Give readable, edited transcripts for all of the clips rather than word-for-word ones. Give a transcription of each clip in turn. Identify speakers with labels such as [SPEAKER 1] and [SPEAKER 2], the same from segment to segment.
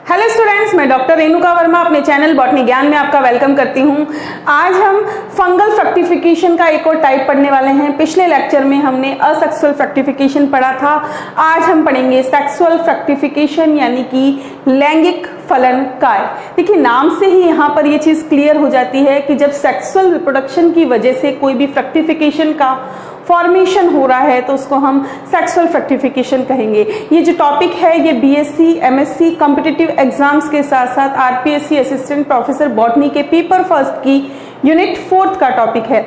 [SPEAKER 1] Hello students, मैं doctor Renuka Verma अपने channel botany ज्ञान में आपका वेलकम करती हूं। आज हम फंगल फ्रक्टिफिकेशन का एक और टाइप पढ़ने वाले हैं। पिछले लेक्चर में हमने असेक्सुअल फ्रक्टिफिकेशन पढ़ा था। आज हम पढ़ेंगे सेक्सुअल फ्रक्टिफिकेशन यानी कि लैंगिक फलन काय। देखिए, नाम से ही यहाँ पर ये चीज क्लियर हो जाती है कि जब सेक्सुअल रिप्रोडक्शन की वजह से कोई भी फ्रक्टिफिकेशन का फॉर्मेशन हो रहा है तो उसको हम सेक्सुअल फ्रक्टिफिकेशन कहेंगे। ये जो टॉपिक है ये बीएससी, एमएससी कॉम्पिटिटिव एग्जाम्स के साथ साथ आरपीएससी असिस्टेंट प्रोफेसर बॉटनी के पेपर फर्स्ट की यूनिट 4 का टॉपिक है।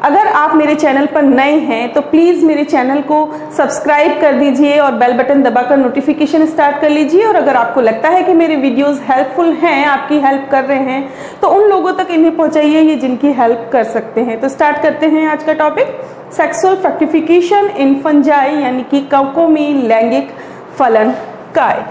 [SPEAKER 1] अगर आप मेरे चैनल पर नए हैं तो प्लीज़ मेरे चैनल को सब्सक्राइब कर दीजिए और बेल बटन दबाकर नोटिफिकेशन स्टार्ट कर लीजिए। और अगर आपको लगता है कि मेरे वीडियोस हेल्पफुल हैं, आपकी हेल्प कर रहे हैं, तो उन लोगों तक इन्हें पहुंचाइए ये जिनकी हेल्प कर सकते हैं। तो स्टार्ट करते हैं आज का टॉपिक, सेक्सुअल फ्रक्टिफिकेशन इन फंजाई यानी कि कवकों में लैंगिक फलन काय।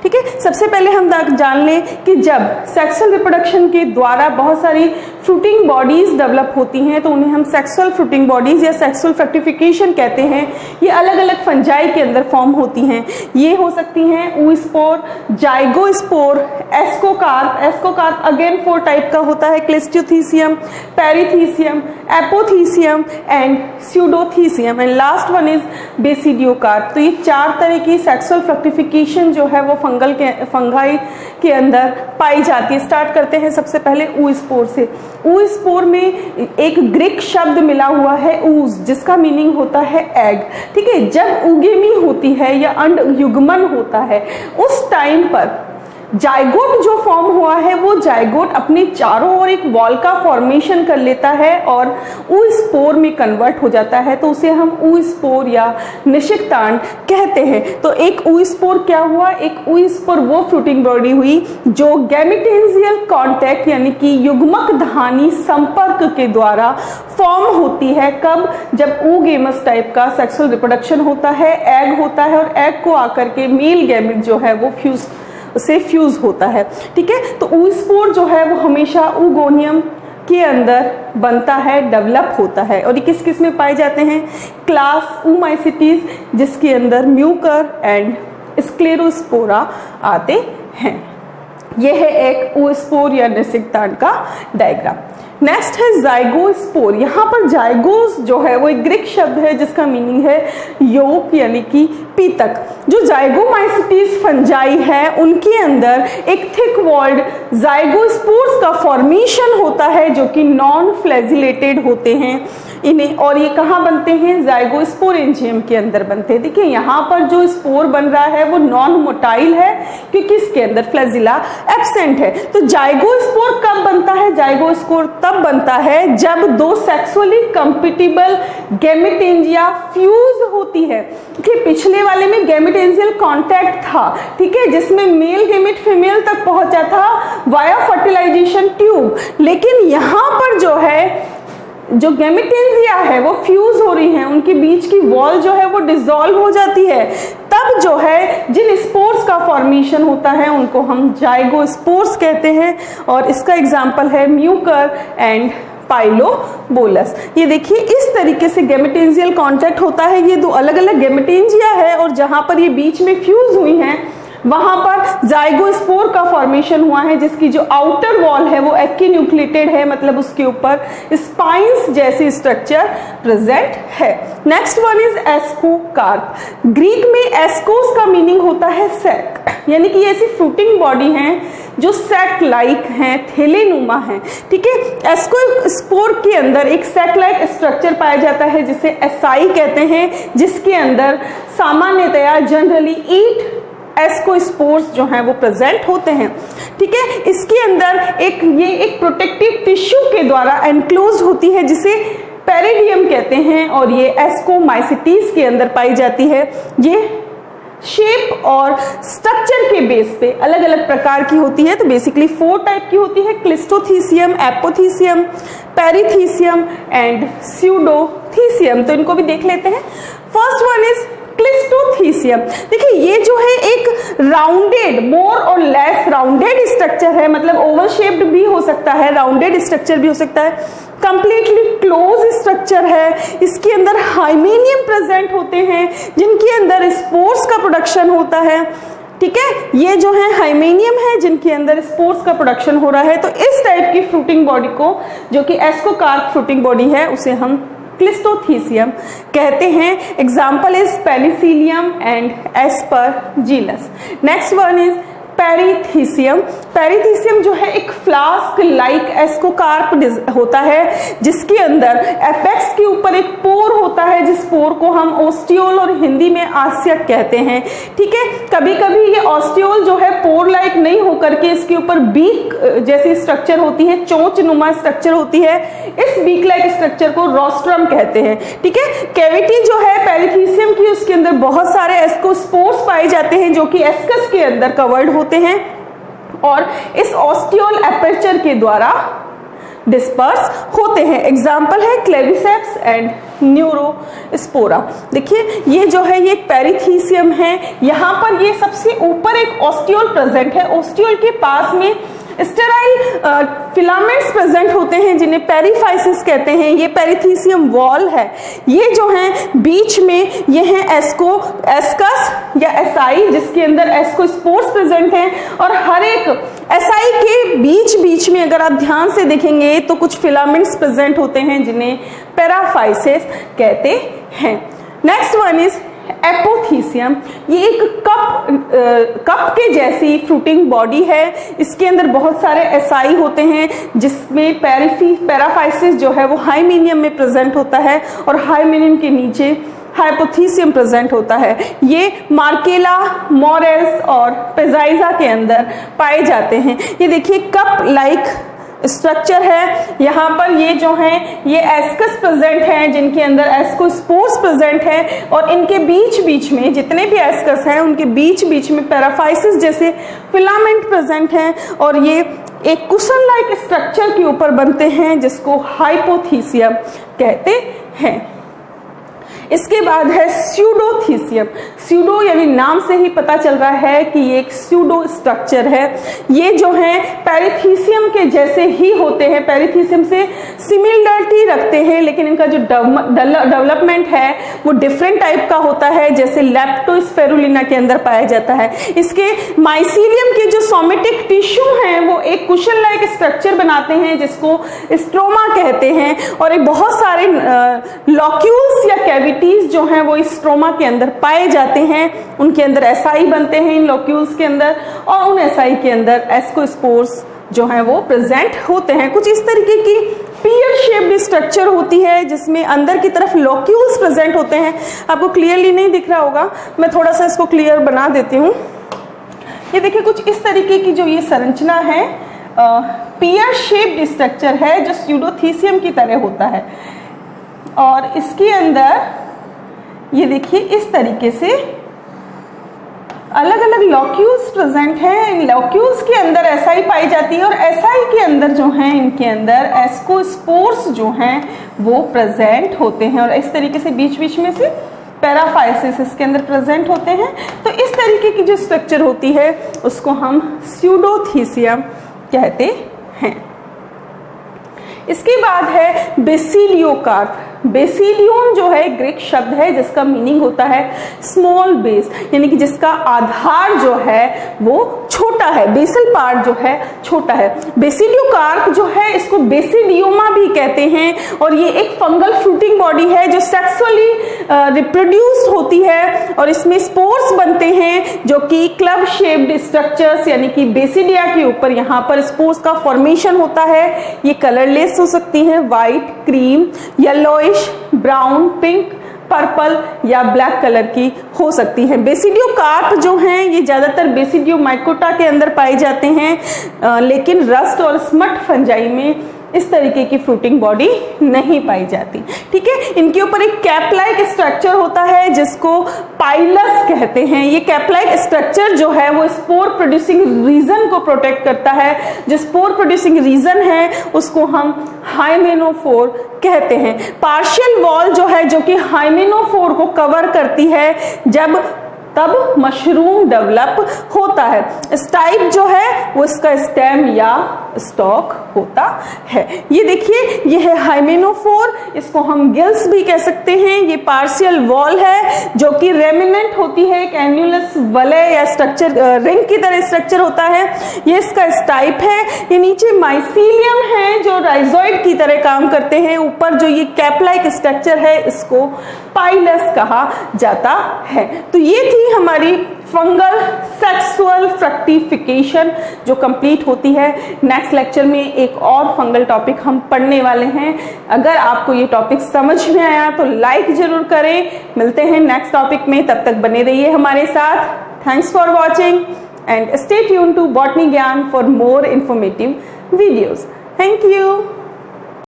[SPEAKER 1] ठीक है, सबसे पहले हम जान लें कि जब सेक्सुअल रिप्रोडक्शन के द्वारा बहुत सारी फ्रूटिंग बॉडीज डेवलप होती हैं तो उन्हें हम सेक्सुअल फ्रूटिंग बॉडीज या सेक्सुअल फ्रक्टिफिकेशन कहते हैं। ये अलग अलग फंजाई के अंदर फॉर्म होती हैं। ये हो सकती हैं oospore, zygospore, ascocarp. Ascocarp again 4 type का होता है, cleistothecium, perithecium, apothecium and pseudothecium and last one is basidiocarp. तो ये 4 तरह की सेक्सुअल फ्रक्टिफिकेशन जो है वो फंगाई के अंदर पाई जाती है। स्टार्ट करते हैं सबसे पहले oospore से। oospore में एक ग्रीक शब्द मिला हुआ है ऊज, जिसका मीनिंग होता है एग। ठीक है, जब उगेमी होती है या अंड युग्मन होता है उस टाइम पर जाइगोट जो फॉर्म हुआ है वो जाइगोट अपने चारों ओर एक वॉल का फॉर्मेशन कर लेता है और oospore में कन्वर्ट हो जाता है, तो उसे हम oospore या निषिक्तांड कहते हैं। तो एक oospore क्या हुआ? एक oospore वो फ्रूटिंग बॉडी हुई जो गैमेटेंजियल कांटेक्ट यानी कि युग्मक धानी संपर्क के द्वारा फॉर्म होती है। कब? जब oogamous टाइप का सेक्सुअल रिप्रोडक्शन होता है, एग होता है और एग को आकर के मेल गैमेट जो है वो फ्यूज होता है। ठीक है, तो oospore जो है वो हमेशा oogoनियम के अंदर बनता है, डेवलप होता है। और ये किस किस में पाए जाते हैं? क्लास oomaecetes, जिसके अंदर म्यूकर एंड स्क्लेरोस्पोरा आते हैं। यह है एक oospore या निषिक्तांड का डायग्राम। नेक्स्ट है जाइगोस्पोर। यहाँ पर जाइगोस जो है वो एक ग्रीक शब्द है जिसका मीनिंग है योक यानी कि पीतक। जो जाइगोमाइसेटीज फंजाई है उनके अंदर एक थिक वॉल्ड जाइगोस्पोर्स का फॉर्मेशन होता है जो कि नॉन फ्लैजिलेटेड होते हैं इन्हें। और ये कहाँ बनते हैं? जाइगोस्पोरेंजियम के अंदर बनते हैं। देखिए, यहाँ पर जो स्पोर बन रहा है वो नॉन मोटाइल है क्योंकि इसके अंदर फ्लैजिला एब्सेंट है। तो जाइगोस्पोर कब बनता है? जाइगोस्पोर तब बनता है जब 2 सेक्सुअली कंपैटिबल गैमेटेंजिया फ्यूज होती है। देखिए, पिछले वाले में गैमेटेंजियल कांटेक्ट था, ठीक है, जिसमें मेल गैमेट फीमेल तक पहुंचा था वाया फर्टिलाइजेशन ट्यूब। लेकिन यहाँ पर जो है जो गैमेटेंजिया है वो फ्यूज हो रही हैं, उनके बीच की वॉल जो है वो डिसॉल्व हो जाती है। तब जो है जिन स्पोर्स का फॉर्मेशन होता है उनको हम जाइगोस्पोर्स कहते हैं और इसका एग्जांपल है म्यूकर एंड पाइलोबोलस। ये देखिए, इस तरीके से गैमेटेंजियल कांटेक्ट होता है। ये 2 अलग अलग गैमेटेंजिया है और जहां पर ये बीच में फ्यूज हुई हैं वहां पर जाइगोस्पोर का फॉर्मेशन हुआ है जिसकी जो आउटर वॉल है वो एक्टिन्यूक्लिएटेड है, मतलब उसके ऊपर स्पाइंस जैसी स्ट्रक्चर प्रेजेंट है। Next one is ascocarp. Greek में एस्कोस का मीनिंग होता है सैक, यानी कि ऐसी फ्रूटिंग बॉडी हैं जो सैक लाइक हैं, थैलेनुमा हैं। ठीक है, एस्कोस्पोर के अंदर एक सैक लाइक स्ट्रक्चर पाया जाता है जिसे एसाई कहते हैं, जिसके अंदर सामान्यतया जनरली 8 एस्कोस्पोर्स जो हैं वो प्रेजेंट होते हैं। ठीक है, इसके अंदर ये एक प्रोटेक्टिव टिश्यू के द्वारा एनक्लोज होती है जिसे पेरिडियम कहते हैं और ये एस्कोमाइसेटीज के अंदर पाई जाती है। ये शेप और स्ट्रक्चर के बेस पे अलग अलग प्रकार की होती है। तो बेसिकली 4 टाइप की होती है, क्लिस्ट्रोथीसियम, एपोथीसियम, पेरिथीसियम एंड स्यूडोथीसियम। तो इनको भी देख लेते हैं। First one is cleistothecium. देखिए, ये जो है एक राउंडेड, मोर और लेस राउंडेड स्ट्रक्चर है, मतलब ओवल शेप्ड भी हो सकता है, राउंडेड स्ट्रक्चर भी हो सकता है, कंप्लीटली क्लोज स्ट्रक्चर है। इसके अंदर हाइमेनियम प्रेजेंट होते हैं जिनके अंदर स्पोर्स का प्रोडक्शन होता है। ठीक है। ये जो है हाइमेनियम है जिनके अंदर स्पोर्स का प्रोडक्शन हो रहा है। तो इस टाइप की फ्रूटिंग बॉडी को, जो कि एस्कोकार्प फ्रूटिंग बॉडी है, उसे हम क्लिस्टोथीसियम कहते हैं। Example is penicillium and aspergillus. Next one is perithecium. Perithecium जो है एक फ्लास्क लाइक एस्कोकार्प होता है जिसके अंदर एपेक्स के ऊपर एक पोर होता है, जिस पोर को हम ओस्टियोल और हिंदी में आस्यक कहते हैं। ठीक है, कभी कभी ये ओस्टियोल जो है पोर लाइक नहीं होकर के इसके ऊपर बीक जैसी स्ट्रक्चर होती है, चोंच नुमा स्ट्रक्चर होती है। इस बीक लाइक स्ट्रक्चर को रोस्ट्रम कहते हैं। ठीक है, कैविटी जो है पेरिथीसियम की, उसके अंदर बहुत सारे एस्कोस्पोर्स पाए जाते हैं जो कि एस्कस के अंदर कवर्ड होते हैं और इस ऑस्टियोल एपर्चर के द्वारा डिस्पर्स होते हैं। एग्जाम्पल है क्लेविसेप्स एंड न्यूरोस्पोरा। देखिए ये जो है ये पेरिथीसियम है, यहां पर ये सबसे ऊपर एक ऑस्टियोल प्रेजेंट है। ऑस्टियोल के पास में स्टेराइल फिलामेंट्स प्रेजेंट होते हैं जिन्हें पेरिफाइसिस कहते हैं। ये पेरिथीसियम वॉल है। ये जो है बीच में ये है एस्कस या एसाई जिसके अंदर एस्कोस्पोर्स प्रेजेंट हैं और हर एक एसाई के बीच बीच में अगर आप ध्यान से देखेंगे तो कुछ फिलामेंट्स प्रेजेंट होते हैं जिन्हें पेराफाइसिस कहते हैं। Next one is apothecium. ये एक कप के जैसी फ्रूटिंग बॉडी है। इसके अंदर बहुत सारे एसाई होते हैं जिसमें पेराफाइसिस जो है वो हाइमेनियम में प्रेजेंट होता है और हाइमेनियम के नीचे हाइपोथीसियम प्रेजेंट होता है। ये मार्केला, मोरेल्स और पेजाइजा के अंदर पाए जाते हैं। ये देखिए कप लाइक स्ट्रक्चर है। यहाँ पर ये जो है ये एस्कस प्रेजेंट हैं जिनके अंदर एस्कोस्पोर्स प्रेजेंट है और इनके बीच बीच में जितने भी एस्कस हैं उनके बीच बीच में पेराफाइसिस जैसे फिलामेंट प्रेजेंट हैं और ये एक कुशन लाइक स्ट्रक्चर के ऊपर बनते हैं जिसको हाइपोथीसियम कहते हैं। इसके बाद है स्यूडोथीसियम। स्यूडो यानी नाम से ही पता चल रहा है कि ये एक स्यूडो स्ट्रक्चर है। ये जो है पेरिथीसियम के जैसे ही होते हैं, पेरिथीसियम से सिमिलरिटी रखते हैं, लेकिन इनका जो डेवलपमेंट है वो डिफरेंट टाइप का होता है, जैसे लेप्टोस्फेरुलिना के अंदर पाया जाता है। इसके माइसीलियम के जो सोमेटिक टिश्यू हैं वो एक कुशन लाइक स्ट्रक्चर बनाते हैं जिसको स्ट्रोमा कहते हैं और ये बहुत सारे लॉक्यूल्स या कैविटी जो हैं वो इस स्ट्रोमा के अंदर पाए जाते हैं। उनके अंदर एसाई बनते हैं इन लॉक्यूल्स के अंदर और उन एसाई के अंदर एस्कोस्पोर्स जो हैं वो प्रेजेंट होते हैं। कुछ इस तरीके की पीयर शेप्ड स्ट्रक्चर होती है जिसमें अंदर की तरफ लॉक्यूल्स प्रेजेंट होते हैं। आपको क्लियरली नहीं दिख रहा होगा, मैं थोड़ा सा इसको क्लियर बना देती हूँ। ये देखिए कुछ इस तरीके की जो ये संरचना है पीयर शेप्ड स्ट्रक्चर है जो स्यूडोथीसियम की तरह होता है और इसके अंदर ये देखिए इस तरीके से अलग अलग लॉक्यूल्स प्रेजेंट हैं। इन लॉक्यूल्स के अंदर एसाई पाई जाती है और एसाई के अंदर जो हैं इनके अंदर एस्कोस्पोर्स जो हैं वो प्रेजेंट होते हैं और इस तरीके से बीच बीच में से पेराफाइसिस इसके अंदर प्रेजेंट होते हैं। तो इस तरीके की जो स्ट्रक्चर होती है उसको हम स्यूडोथीसियम कहते हैं। इसके बाद है बेसिलियोकार्प। बेसिलियन जो है ग्रीक शब्द है जिसका मीनिंग होता है स्मॉल बेस, यानी कि जिसका आधार जो है वो छोटा है, बेसल पार्ट जो है छोटा है। बेसिलियोकार्प जो है इसको बेसिडियोमा भी कहते हैं और ये एक फंगल फ्रूटिंग बॉडी है जो सेक्सुअली रिप्रोड्यूस्ड होती है और इसमें स्पोर्स बनते हैं जो कि क्लब शेप्ड स्ट्रक्चर्स यानी कि बेसिडिया के ऊपर यहाँ पर स्पोर्स का फॉर्मेशन होता है। ये कलरलेस हो सकती हैं, white, cream, yellowish, brown, pink, purple या ब्लैक कलर की हो सकती है। बेसिडियोकार्प जो हैं ये ज्यादातर बेसिडियोमाइकोटा के अंदर पाए जाते हैं लेकिन रस्ट और स्मट फंजाई में इस तरीके की फ्रूटिंग बॉडी नहीं पाई जाती। ठीक है, इनके ऊपर एक कैप लाइक स्ट्रक्चर होता है जिसको पाइलस कहते हैं। ये कैप लाइक स्ट्रक्चर जो है वो स्पोर प्रोड्यूसिंग रीजन को प्रोटेक्ट करता है। जो स्पोर प्रोड्यूसिंग रीजन है उसको हम हाइमेनोफोर कहते हैं। पार्शियल वॉल जो है जो कि हाइमेनोफोर को कवर करती है तब मशरूम डेवलप होता है। स्टाइप जो है वो इसका स्टेम या स्टॉक होता है। ये देखिए, ये है हाइमेनोफोर, इसको हम गिल्स भी कह सकते हैं। ये पार्शियल वॉल है जो कि रेमिनेंट होती है, एक एन्युलस वलय या स्ट्रक्चर, रिंग की तरह स्ट्रक्चर होता है। ये इसका स्टाइप है। ये नीचे माइसीलियम है जो राइजोइड की तरह काम करते हैं। ऊपर जो ये कैप लाइक स्ट्रक्चर है इसको पाइलस कहा जाता है। तो ये थी हमारी फंगल सेक्सुअल फ्रक्टिफिकेशन जो कंप्लीट होती है। नेक्स्ट लेक्चर में एक और फंगल टॉपिक हम पढ़ने वाले हैं। अगर आपको ये टॉपिक समझ में आया तो लाइक जरूर करें। मिलते हैं नेक्स्ट टॉपिक में, तब तक बने रहिए हमारे साथ। Thanks for watching and stay tune to botany Gyan for more informative videos. Thank you.